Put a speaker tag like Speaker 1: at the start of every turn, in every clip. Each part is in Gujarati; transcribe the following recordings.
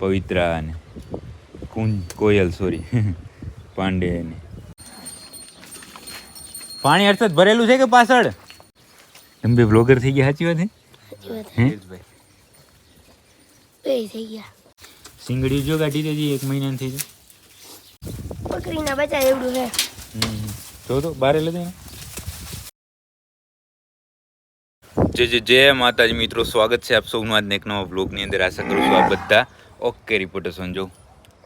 Speaker 1: પવિત્રા ને કોયલ સોરી પાંડે ને પાણી અર્થાત ભરેલું છે કે પાછળ તમે બે બ્લોગર થઈ ગયા? સાચી વાત હે
Speaker 2: થઈ ગયા.
Speaker 1: સિંગડી જો કાઢી દેજી 1 મહિના થઈ જાય
Speaker 2: બકરીના બચ્ચા એવડું છે.
Speaker 1: તો બારે લઈ જય માતાજી મિત્રો, સ્વાગત છે આપ સૌનું આજના એક નવા બ્લોગની અંદર. આશા કરું છું આ બધા ઓકે રિપોર્ટર સંજો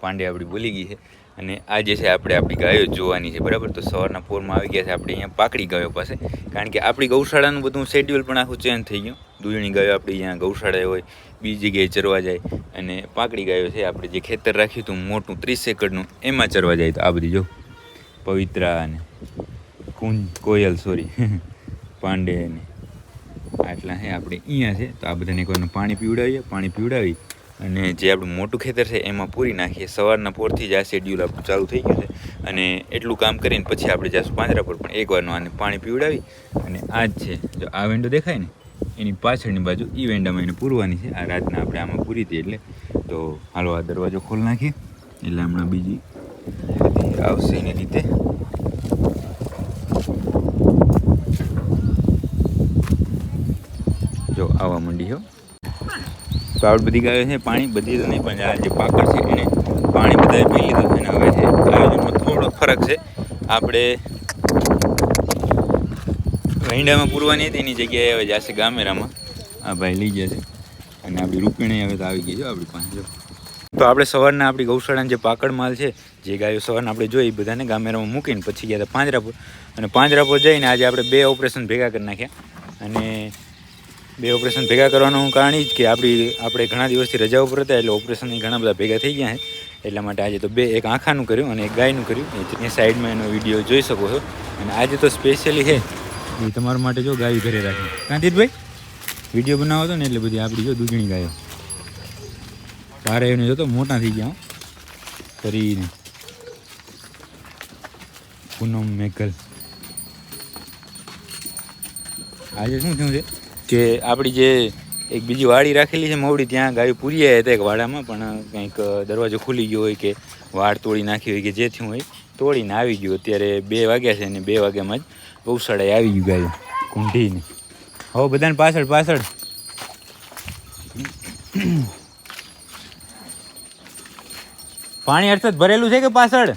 Speaker 1: પાંડે આપણી બોલી ગઈ છે અને આજે છે આપણે આપણી ગાયો જોવાની છે, બરાબર. તો સવારના પોરમાં આવી ગયા છે આપણે અહીંયા પાકડી ગાયો પાસે, કારણ કે આપણી ગૌશાળાનું બધું શેડ્યુલ પણ આખું ચેન્જ થઈ ગયું. દૂધણી ગાયો આપણી અહીંયા ગૌશાળાએ હોય, બીજી જગ્યાએ ચરવા જાય, અને પાકડી ગાયો છે આપણે જે ખેતર રાખ્યું હતું મોટું 30 એકરનું, એમાં ચરવા જાય. તો આ બધી જો પવિત્રા અને કોયલ સોરી પાંડે ને આટલા છે આપણે અહીંયા છે. તો આ બધાને કોઈને પાણી પીવડાવી અને જે આપણું મોટું ખેતર છે એમાં પૂરી નાખીએ. સવારના પોરથી જ આ શેડ્યુલ આપણું ચાલુ થઈ ગયું છે અને એટલું કામ કરીને પછી આપણે જઈશું પાંજરા પર. પણ એકવારનો આને પાણી પીવડાવી અને આ જ છે જો આ વેન્ડો દેખાય ને એની પાછળની બાજુ એ વેન્ડામાં એને પૂરવાની છે. આ રાતના આપણે આમાં પૂરી હતી એટલે. તો હાલો આ દરવાજો ખોલી નાખીએ એટલે હમણાં બીજી બધી આવશે એને લીધે. જો આવવા માંડી હો. તો આવડ બધી ગાયો છે, પાણી બધી તો નહીં, પણ આ જે પાકડ છે એને પાણી બધાએ પી લીધું છે. અને હવે છે આયોજનમાં થોડો ફરક છે. આપણે વેંડામાં પૂરવાની હતી એની જગ્યાએ હવે જશે ગામેરામાં. આ ભાઈ લઈ જશે અને આપણી રૂપિણી હવે તો આવી ગઈ જો આપણી પાસે. જો તો આપણે સવારના આપણી ગૌશાળાના જે પાકડ માલ છે, જે ગાયો સવારના આપણે જોઈ બધાને ગામેરામાં મૂકીને પછી ગયા હતા પાંજરાપુર. અને પાંજરાપુર જઈને આજે આપણે 2 ઓપરેશન ભેગા કરી નાખ્યા. અને 2 ઓપરેશન ભેગા કરવાનું કારણ એ જ કે આપણે ઘણા દિવસથી રજા ઉપર હતા એટલે ઓપરેશન ઘણા બધા ભેગા થઈ ગયા છે. એટલા માટે આજે તો 2, એક આંખાનું કર્યું અને એક ગાયનું કર્યું. એ સાઈડમાં એનો વિડીયો જોઈ શકો છો. અને આજે તો સ્પેશિયલી છે એ તમારા માટે જો ગાય ઘરે રાખી. કાંતિતભાઈ વિડીયો બનાવો હતો ને એટલે બધી આપણી જો દૂધણી ગાયો તારે એને જોતો મોટા થઈ ગયા કરીને. પૂનમ મેઘલ આજે શું થયું છે કે આપણી જે એક બીજી વાડી રાખેલી છે મવડી, ત્યાં ગાયો પૂરી આવ્યા હતા એક વાડામાં, પણ કંઈક દરવાજો ખુલી ગયો હોય કે વાડ તોડી નાખી હોય કે જે થયું હોય તોડીને આવી ગયું. અત્યારે 2 વાગ્યા છે અને 2 વાગ્યામાં જ ગૌશાળાએ આવી ગયું ગાયો કુંઢીને. હવે બધાને પાછળ પાણી અર્થાત ભરેલું છે કે પાછળ?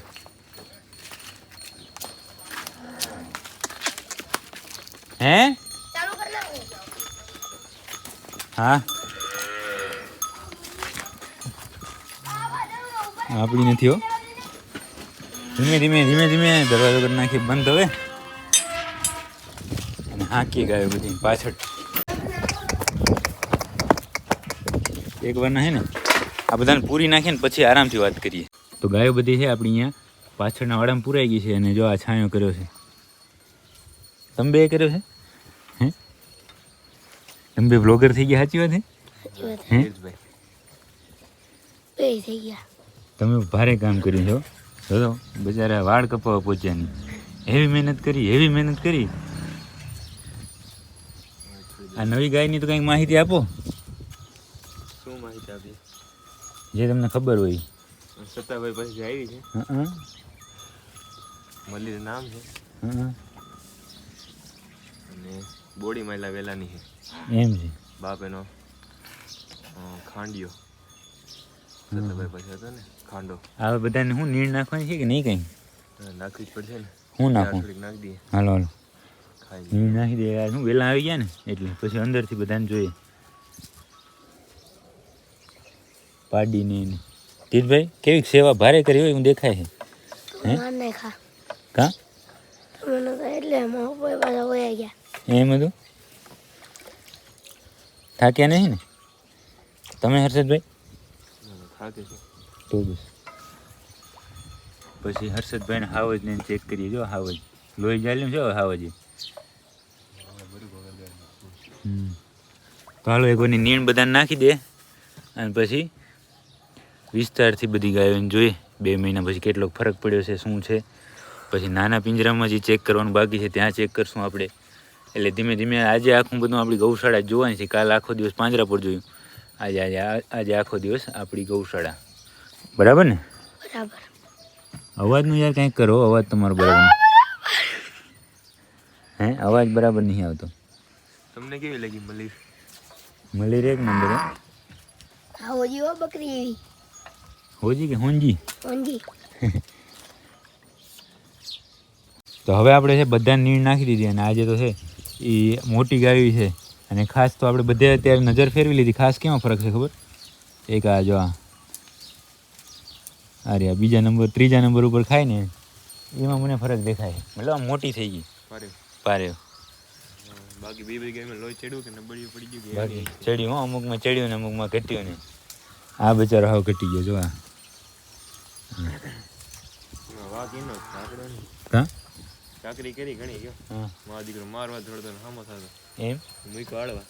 Speaker 1: હે હા આપણી નથી હો. ધીમે ધીમે દરવાજો કરી નાખી બંધ હવે અને હાંકી ગાયો બધી પાછળ. એક વાર ના હે ને આ બધાને પૂરી નાખીને પછી આરામથી વાત કરીએ. તો ગાયો બધી છે આપણી અહીંયા પાછળના વાડામાં પૂરાઈ ગઈ છે. અને જો આ છાંયો કર્યો છે, તમે બે કર્યો છે હે? તમે બે બ્લોગર થઈ ગયા? સાચી વાત હે?
Speaker 2: થઈ ગયા.
Speaker 1: તમે ભારે કામ કર્યું છો. જો બચારા વાળ કપાવા પહોંચ્યા નહીં. એવી મહેનત કરી. આ નવી ગાયની તો કંઈક માહિતી આપો.
Speaker 3: શું માહિતી આપી?
Speaker 1: જે તમને ખબર હોય.
Speaker 3: સત્તાભાઈ પાસે આવી છે, મલ્લીનું નામ છે અને બોડી માયલા વેલાની છે.
Speaker 1: એમ છે.
Speaker 3: બાપ એનો ખાંડિયો સત્તાભાઈ પાસે હતો ને ખાંડો.
Speaker 1: આ બધાને શું નીણ નાખવાની છે કે નહીં? કંઈ
Speaker 3: નાખવી જ પડશે ને.
Speaker 1: હું નાખું?
Speaker 3: થોડીક નાખી દઈએ.
Speaker 1: હાલો
Speaker 3: ખાઈ
Speaker 1: નીણ નાખી દે. શું વેલા આવી ગયા ને એટલે પછી અંદરથી બધાને જોઈએ પાડીને. તીરભાઈ કેવી સેવા ભારે કરી હોય એવું દેખાય છે. કા
Speaker 2: એટલે
Speaker 1: એમ હતું? થાક્યા નહીં ને તમે હર્ષદભાઈ?
Speaker 3: થાકે છે
Speaker 1: તો બસ પછી હર્ષદભાઈને હાવજને ચેક કરીએ. જો હાવજ લોહી ચાલ્યું છે હાવજ. તો હાલો એક વાની નીણ બધાને નાખી દે અને પછી વિસ્તારથી બધી ગાયોને જોઈએ 2 મહિના પછી કેટલો ફરક પડ્યો છે, શું છે. પછી નાના પિંજરામાં જે ચેક કરવાનું બાકી છે ત્યાં ચેક કરશું આપણે. એટલે ધીમે ધીમે આજે આખું બધું આપણી ગૌશાળા જોવાની છે. કાલ આખો દિવસ પાંજરાપુર જોયું આજે આખો દિવસ આપણી ગૌશાળા બરાબર ને?
Speaker 2: બરાબર.
Speaker 1: અવાજનું યાર કંઈક કરો, અવાજ તમારો બરાબર નહીં. હે અવાજ બરાબર નહીં આવતો.
Speaker 3: તમને કેવી લાગી મલીર?
Speaker 1: મલીર એક નંબર હે.
Speaker 2: આ હોજી હો બકરી એવી.
Speaker 1: હોજી કે હોંજી?
Speaker 2: હોંજી.
Speaker 1: તો હવે આપણે છે બધા નીણ નાખી દીધી અને આજે તો છે એ મોટી ગાય છે અને ખાસ તો આપણે બધે અત્યારે નજર ફેરવી લીધી. ખાસ કેમાં ફરક છે ખબર? એક આ જો આ અરે બીજા નંબર ત્રીજા નંબર ઉપર ખાય ને એમાં મને ફરક દેખાય. મતલબ આમ મોટી થઈ ગઈ પારે.
Speaker 3: બાકી બે ગાયમાં લોહી ચડ્યું કે નબળિયું પડી ગયું કે
Speaker 1: બાકી ચડ્યું હો, અમુકમાં ચડ્યું ને અમુકમાં ઘટ્યું ને. આ બચારો હાવ ઘટી ગયો જો આ.
Speaker 3: વાઘ એનો ચાકડો નહીં.
Speaker 1: હા
Speaker 3: ચાકરી કરી ઘણી ગયો.
Speaker 1: હા
Speaker 3: મારો દીકરો મારવા ધોડતો ને હામો થતો.
Speaker 1: એમ
Speaker 3: મૂક્યો આળવા.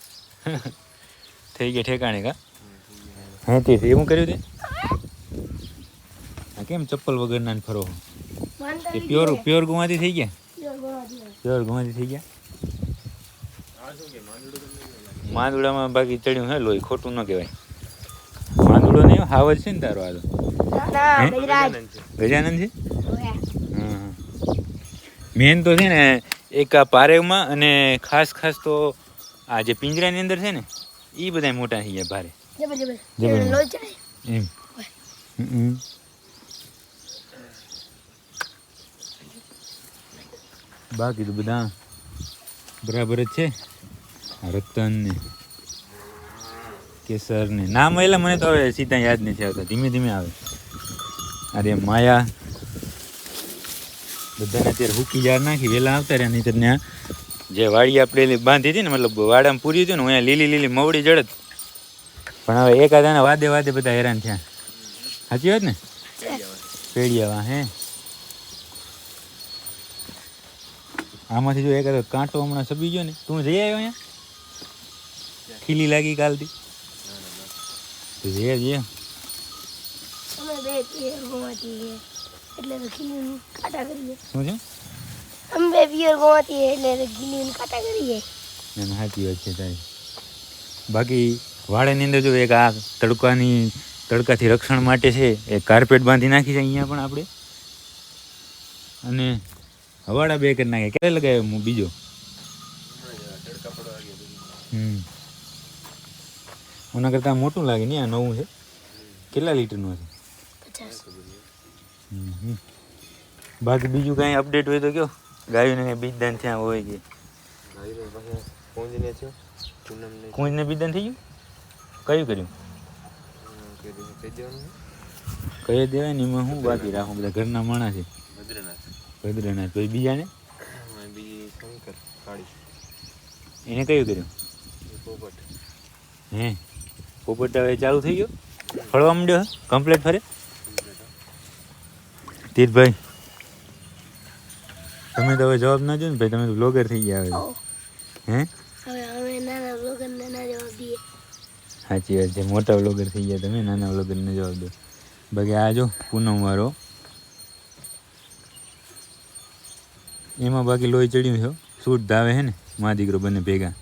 Speaker 1: થઈ ગયા ઠેકાણે કા? હે તે એવું કર્યું તે? આ કેમ ચપ્પલ વગરના ને ફરો? એ પ્યોર ગુવાથી થઈ ગયા? પ્યોર ગુવાથી થઈ ગયા. માંદુડામાં બાકી ચડ્યું હે લોહી, ખોટું ન કહેવાય. માંદુડો નહીં હાવજ છે ને તારો આ તો? ગજાનંદ છે. હા મેન તો છે ને એક આ પારેવમાં અને ખાસ તો આ જે પિંજરાની અંદર છે ને એ બધા મોટા થઈ ગયા ભારે. એમ બાકી તો બધા બરાબર જ છે. રતન ને કેસર ને નામ એટલે મને તો હવે સીધા યાદ નથી આવતા, ધીમે ધીમે આવે. અરે માયા બધાને અત્યારે હુકી જાર નાખી વહેલા આવતા રહ્યા. નહીં તો ત્યાં જે વાડી આપણે બાંધી હતી ને, મતલબ વાડામાં પૂરી હતી ને, અહીંયા લીલી મવડી જડત. પણ હવે એકાદાના વાદે બધા હેરાન થયા. સાચી વાત ને? પેડિયાવા હે આમાંથી જો એકાદો કાંટો હમણાં સબી ગયો ને. તું જઈ આવ્યો અહીંયા? ખીલી લાગી કાલથી? જઈએ
Speaker 2: અમે બે પિયર ગોવાથી એટલે તો ખીલીને કાટા કરીએ.
Speaker 1: શું છે?
Speaker 2: અમે બે પિયર ગોવાથી એટલે તો ખીલીને કાટા કરીએ.
Speaker 1: ના સાચી વાત છે તારી. બાકી વાડાની અંદર જો એક આ તડકાથી રક્ષણ માટે છે એક કાર્પેટ બાંધી નાખી છે અહીંયા પણ આપણે. અને હવાડા બે કરી નાખે. ક્યારે લગાવ્યો હું બીજો? ઓના કરતાં મોટું લાગે ને આ નવું છે. કેટલા લીટરનું હશે?
Speaker 2: 50.
Speaker 1: બાકી બીજું કાંઈ અપડેટ હોય તો કયો? ગાયોને કંઈ બીજદાન થયા હોય કે? કુંજને બીજદાન થઈ ગયું? કયું કર્યું? કહી દેવાય ને એમાં શું બાકી રાખું? બધા ઘરના માણસ છે. ભદ્રનાથ પછી બીજાને એને કયું કર્યું? હે પોપટ હવે ચાલુ થઈ ગયો, ફળવા માંડ્યો હે કમ્પ્લીટ ફરે. તીર્થભાઈ તમે તો હવે જવાબ ના દો ને ભાઈ, તમે તો બ્લોગર થઈ ગયા હવે. હે
Speaker 2: હવે અમે નાના બ્લોગરને ના જવાબ દઈએ.
Speaker 1: સાચી વાત છે, મોટા બ્લોગર થઈ ગયા તમે, નાના બ્લોગરને જવાબ દો. બાકી આ જો પૂનમ વાળો એમાં બાકી લોહી ચડ્યું છે. સૂટ ધાવે છે ને મા દીકરો બંને ભેગા.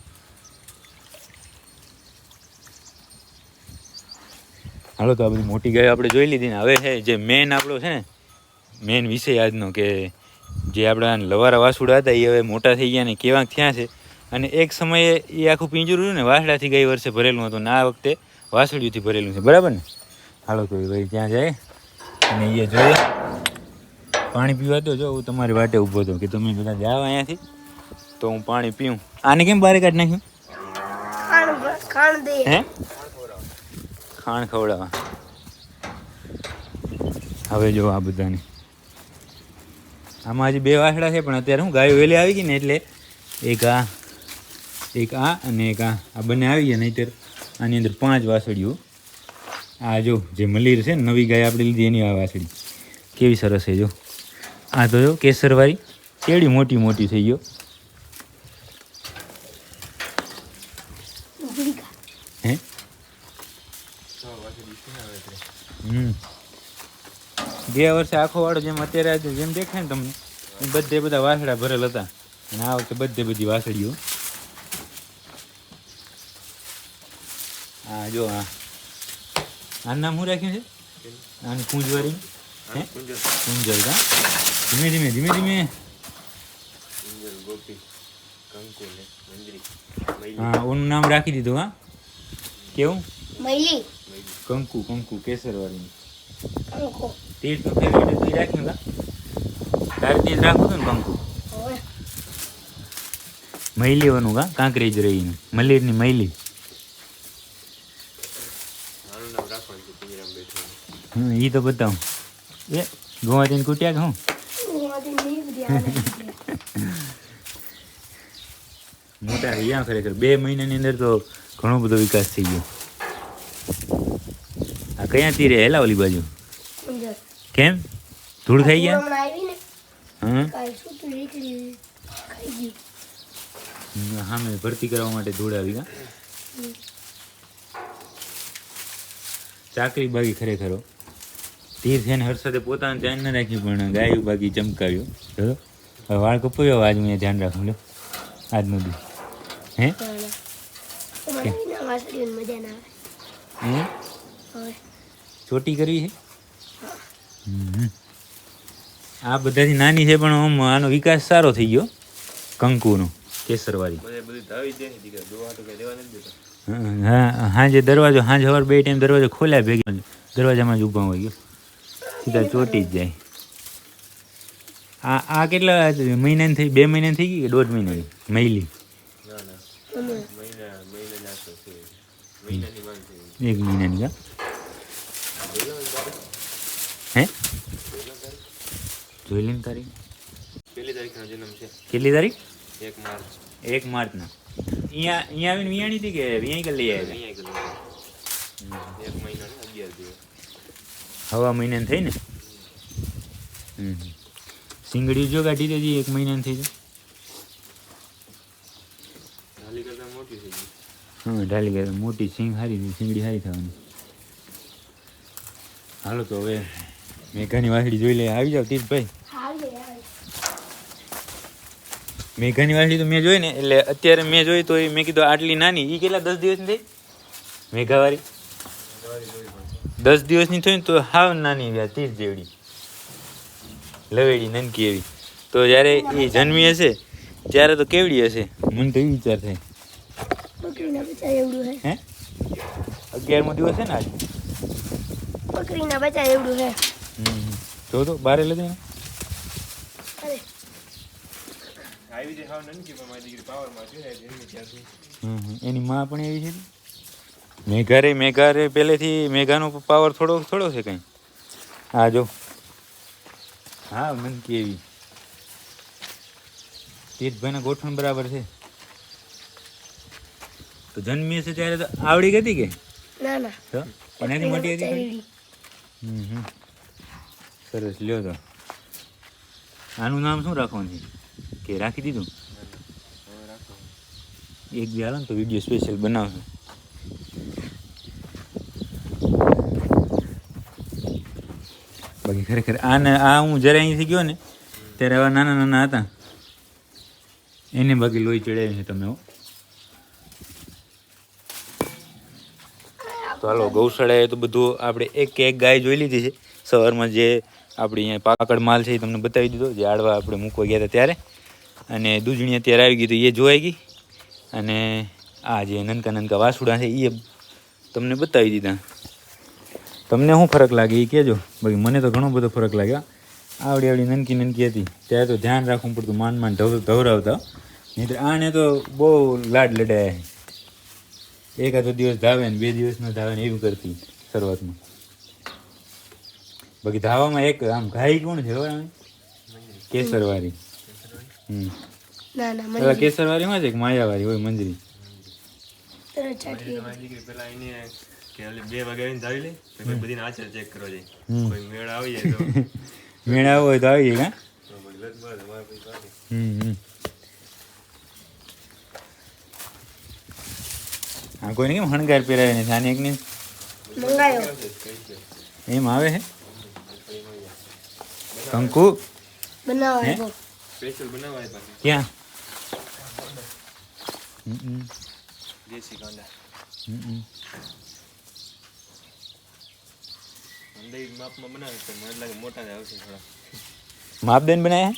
Speaker 1: હાલો તો આ બધી મોટી ગાયો આપણે જોઈ લીધી ને. હવે છે જે મેન આપણો છે ને મેન વિષય આજનો, કે જે આપણા લવારા વાસુડા હતા એ હવે મોટા થઈ ગયા ને કેવા થયા છે. અને એક સમયે એ આખું પિંજરું ને વાસડાથી ગઈ વર્ષે ભરેલું હતું ને આ વખતે વાસળીઓથી ભરેલું છે. બરાબર ને? હાલો તો ભાઈ ત્યાં જાય અને એ જોઈએ પાણી પીવા દો. જો હું તમારી વાટે ઊભો હતો કે તમે બધા જાઓ અહીંયાથી તો હું પાણી પીઉં. આને કેમ બહાર કાઢી નાખ્યું?
Speaker 2: ખાણ દે.
Speaker 1: હે ખાણ ખવડાવવા. હવે જો આ બધાને આમાં હજી બે વાસડા છે પણ અત્યારે હું ગાયો વહેલી આવી ગઈ ને એટલે એક આ અને એક આ બંને આવી ગયા. નહીંતર આની અંદર 5 વાસળીઓ. આ જો જે મલીર છે ને નવી ગાય આપણે લીધી એની આ વાસળી કેવી સરસ છે. જો આ તો જો કેસરવાળી કેવડી મોટી મોટી થઈ ગયો. હે ગયા વર્ષે આખો વાળો જેમ અત્યારે જેમ દેખાય ને તમને એમ બધે બધા વાસડા ભરેલ હતા અને આ વખતે બધે બધી વાસળીઓ. આ હા જો હા આનું નામ શું રાખ્યું છે આની કુંજવારી હે
Speaker 3: કુંજલ
Speaker 1: કુંજલ કા ધીમે ધીમે ધીમે ધીમે
Speaker 3: કુંજલ ગોપી કંકુ ને મંજરી મૈલી
Speaker 1: હા ઓનું નામ રાખી દીધું હા કેવું
Speaker 2: મૈલી
Speaker 1: કંકુ કંકુ કેસરવાળી
Speaker 2: કંકો
Speaker 1: તીર તો ફેવરેટ હતું એ રાખ્યું કા તારે તીર રાખવું હતું ને કંકુ
Speaker 2: હવે
Speaker 1: મૈલી વાનું કા કાંકરેજ રહીને મલીરની મૈલી
Speaker 3: આનું નામ રાખવાનું છે પિંજરામાં બેઠો
Speaker 1: એ તો બતાવું એ ગોવાતીને કૂટ્યા કે હું
Speaker 2: એમાંથી નહીં બધી આવે
Speaker 1: મોટા રહ્યા ખરેખર 2 મહિનાની અંદર તો ઘણો બધો વિકાસ થઈ ગયો આ કયા તીરે હેલા ઓલી બાજુ
Speaker 2: કુંજર
Speaker 1: કેમ ધૂળ ખાઈ ગયા
Speaker 2: હમણાં આવી ને
Speaker 1: હા
Speaker 2: કાલ શું તું નીકળી ખાઈ ગયું
Speaker 1: હા મેં ભરતી કરવા માટે ધૂળ આવી ગયા ચાકરી બાગી ખરેખર હો. તીર છે ને હર્ષદે પોતાનું ધ્યાન ન રાખ્યું પણ ગાયું બાકી ચમકાવ્યું ચલો હવે વાળ કપાવ્યો આજ મેં ધ્યાન રાખું લો આજનો દી હે
Speaker 2: તમારે વિના વાસળીઓને મજા ના
Speaker 1: હે
Speaker 2: આવે હવે
Speaker 1: ચોટી કરવી છે આ બધાથી નાની છે પણ આમ આનો વિકાસ સારો થઈ ગયો કંકુનો કેસરવાળી
Speaker 3: બધી ધાવી દે ને દીકરા દોવા તો કઈ દેવા નથી દેતા
Speaker 1: હા હાંજે દરવાજો હાંજ સવાર 2 ટાઈમ દરવાજો ખોલ્યા ભેગી દરવાજામાં જ ઊભા હોય ગયો સીધા ચોટી જ જાય આ કેટલા મહિનાની થઈ 2 મહિનાની થઈ ગઈ કે 1.5 મહિનાની મહિલી
Speaker 3: ના ના
Speaker 2: અમે
Speaker 3: મહિનાની આસપાસ છે મહિનાની માંગ છે
Speaker 1: 1 મહિનાની કા
Speaker 3: પહેલો તારીખ
Speaker 1: હે જોઈ લઈને તારીખ
Speaker 3: પહેલી તારીખનો જન્મ છે
Speaker 1: કેટલી તારીખ
Speaker 3: 1 માર્ચ
Speaker 1: 1 માર્ચના અહીંયા આવીને વિયાણી હતી કે વિયાણી કરી લઈ આવ્યા
Speaker 3: અહીંયા ગયો 1 મહિનો ને 11 દિવસ
Speaker 1: હવા મહિનાની થઈ ને સિંગડી જો કાઢી દેજી 1 મહિનાની થઈ જાય
Speaker 3: ઢાલી કરતા મોટી થઈ ગઈ
Speaker 1: હા ઢાલી ગયા મોટી સિંગ હારી સિંગડી હારી થવાની હાલો તો હવે મેઘાની વાસળી જોઈ લે આવી જાવ તીર્થભાઈ
Speaker 2: હાલે આવે
Speaker 1: મેઘાની વાસળી તો મેં જોઈ ને એટલે અત્યારે મેં જોઈ તો મેં કીધું આટલી નાની એ કેટલા 10 દિવસની થઈ મેઘાવાળી 10 દિવસની થઈ ને તો હાવ નાની તીર્થ જેવડી લવેડી નનકી એવી તો જ્યારે એ જન્મી હશે ત્યારે તો કેવડી હશે મને તો એ વિચાર થાય
Speaker 2: બકરીના બચ્ચા એવડું હે
Speaker 1: હે 11મો દિવસ છે ને આજ
Speaker 2: બકરીના બચ્ચા એવડું હે
Speaker 1: જો તો બારે લઈ જાય
Speaker 2: અરે
Speaker 3: આવી જે હાવ નનકી પણ મારી દીકરી પાવરમાં છે જન્મી ત્યાંથી
Speaker 1: એની માં પણ એવી છે મેઘારે પહેલેથી મેઘાનો પાવર થોડો છે કંઈ હા જો હા નનકી એવી તીર્થભાઈના ગોઠણ બરાબર છે તો જન્મી હશે ત્યારે તો આવડી ગઈ હતી કે
Speaker 2: ના ના
Speaker 1: તો એનાથી મોટી હતી
Speaker 2: એવડી
Speaker 1: સરસ લ્યો તો આનું નામ શું રાખવાનું છે કે રાખી દીધું
Speaker 3: હવે રાખો
Speaker 1: એક બી હાલો ને તો વિડીયો સ્પેશિયલ બનાવશે બાકી ખરેખર આ હું જ્યારે અહીંથી ગયો ને ત્યારે આવા નાના નાના હતા એને બાકી લોહી ચડાવ્યું છે તમે હો. તો હાલો ગૌશાળાએ તો બધું આપણે એક ગાય જોઈ લીધી છે સવારમાં જે આપણી અહીંયા પાકડ માલ છે એ તમને બતાવી દીધો જે આડવા આપણે મૂકવા ગયા હતા ત્યારે અને દૂધણી અત્યારે આવી ગઈ તો એ જોવાઈ ગઈ અને આ જે નનકા વાસુડા છે એ તમને બતાવી દીધા તમને શું ફરક લાગે એ કહેજો બાકી મને તો ઘણો બધો ફરક લાગ્યો આવડી નનકી હતી ત્યારે તો ધ્યાન રાખવું પડતું માંડ ધવરાવતા નહીં તો આને તો બહુ લાડ લડાયા એકાદો દિવસ ધાવે ને 2 દિવસ ન ધાવે ને એવું કરતી શરૂઆતમાં બાકી ધાવામાં એક આમ ઘાઈ કોણ છે ખબર આને? કેસરવાળી
Speaker 2: ના ના
Speaker 1: પેલા
Speaker 2: મને
Speaker 1: કેસરવાળી માં છે કે માયાવાળી હોય મંજરી
Speaker 2: તરત ચાટી
Speaker 3: મારી દીકરી પેલા એને કે ઓલી 2 વાગે આવીને ધાવી લે તો કોઈ બધીને આચર ચેક કરવા જાય કોઈ મેળ આવી જાય તો
Speaker 1: મેળા હોય તો આવી જાય
Speaker 3: તો પછી લગ બસ અમારે પછી વાગે
Speaker 1: હા કોઈને કેમ હણગાર પહેરાવે ને આને એકને
Speaker 2: મંગાયો
Speaker 1: એમ આવે છે કંકુ
Speaker 2: બનાવો
Speaker 1: હે?
Speaker 2: આવ્યો
Speaker 3: સ્પેશિયલ બનાવાય પાછી
Speaker 1: ક્યાં
Speaker 3: દેશી કાંદા અંદાજિત માપમાં બનાવે તો મને લાગે મોટા જ આવશે થોડા.
Speaker 1: માપદંડ બનાવ્યા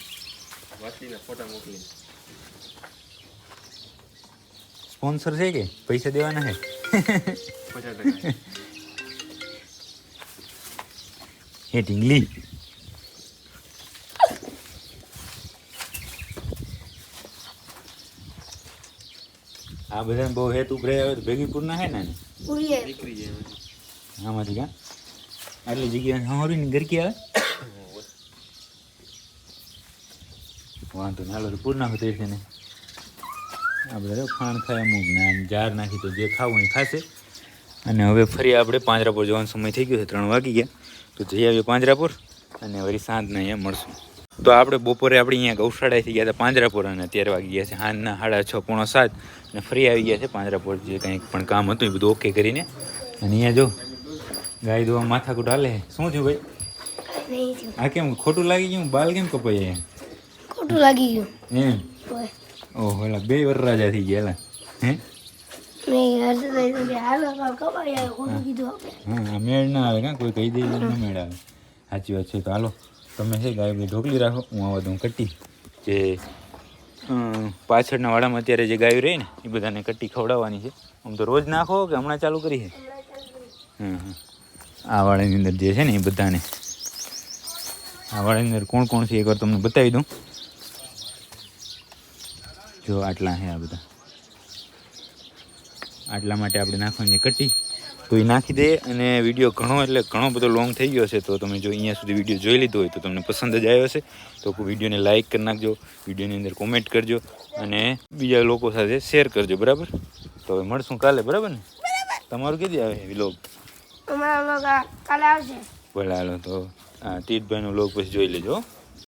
Speaker 3: વાંચીને ફોટા મોકલી.
Speaker 1: સ્પોન્સર છે કે પૈસા દેવાના છે
Speaker 3: 50%.
Speaker 1: હે ઢીંગલી આ બધા બહુ હેત ઉભરે આવે તો ભેગી પૂરના હે ને
Speaker 2: પૂરીએ
Speaker 3: નીકળી જાય એમ.
Speaker 1: આમાંથી કા આટલી જગ્યા હરી ને ગરકી આવે વાંધો ને હાલો તો પૂર નાખો તે છે ને આ બધા ખાણ ખાય અમુક ને આમ જાર નાખી તો જે ખાવું એ ખાશે. અને હવે ફરી આપણે પાંજરાપોર જવાનો સમય થઈ ગયો છે 3 વાગી ગયા તો જઈ આવીએ પાંજરાપોર અને વળી સાંજના અહીંયા મળશું. તો આપણે બપોરે આપણે અહીંયા ગૌશાળાએથી ગયા હતા પાંજરાપોર અને અત્યારે વાગી ગયા છે સાંજના 6:30 પોણા 7 અને ફરી આવી ગયા છે પાંજરાપોર જે કંઈક પણ કામ હતું એ બધું ઓકે કરીને. અને અહીંયા જો ગાય દોવા માથાકૂટ હાલે શું થયું ભાઈ
Speaker 2: નહીં થયું.
Speaker 1: આ કેમ ખોટું લાગી ગયું બાલ કેમ કપાઈ
Speaker 2: ખોટું લાગી ગયું
Speaker 1: એમ
Speaker 2: ઓય
Speaker 1: ઓહો એલા 2 વરરાજા થઈ ગયા એલા હે
Speaker 2: નહીં હર્ષ ભાઈ કે હાલો કામ કમાઈ આવે ખોટું કીધું આપણે.
Speaker 1: હા મેળ ના આવે કાં કોઈ કહી દે ન મેળ આવે સાચી વાત છે. તો હાલો તમે છે ગાય બધી ઢોકલી રાખો હું આવા દઉં કટ્ટી જે પાછળના વાડામાં અત્યારે જે ગાયો રહી ને એ બધાને કટ્ટી ખવડાવવાની છે. આમ તો રોજ નાખો કે હમણાં ચાલુ કરી છે આ વાડાની અંદર જે છે ને એ બધાને આ વાડાની અંદર કોણ કોણ છે એકવાર તમને બતાવી દઉં. જો આટલા છે આ બધા આટલા માટે આપણે નાખવાની છે કટ્ટી તો એ નાખી દે. અને વિડીયો ઘણો એટલે ઘણો બધો લોંગ થઈ ગયો છે તો તમે જો અહીંયા સુધી વિડીયો જોઈ લીધો હોય તો તમને પસંદ જ આવ્યો હશે તો વિડીયોને લાઇક કરી નાખજો, વિડીયોની અંદર કોમેન્ટ કરજો અને બીજા લોકો સાથે શેર કરજો બરાબર. તો હવે મળશું કાલે બરાબર ને. તમારું કીધી આવે વ્લોગ
Speaker 2: અમારા લોકો કાલે આવશે.
Speaker 1: ભલે હાલો તો તીર્થભાઈનો વ્લોગ પછી જોઈ લેજો.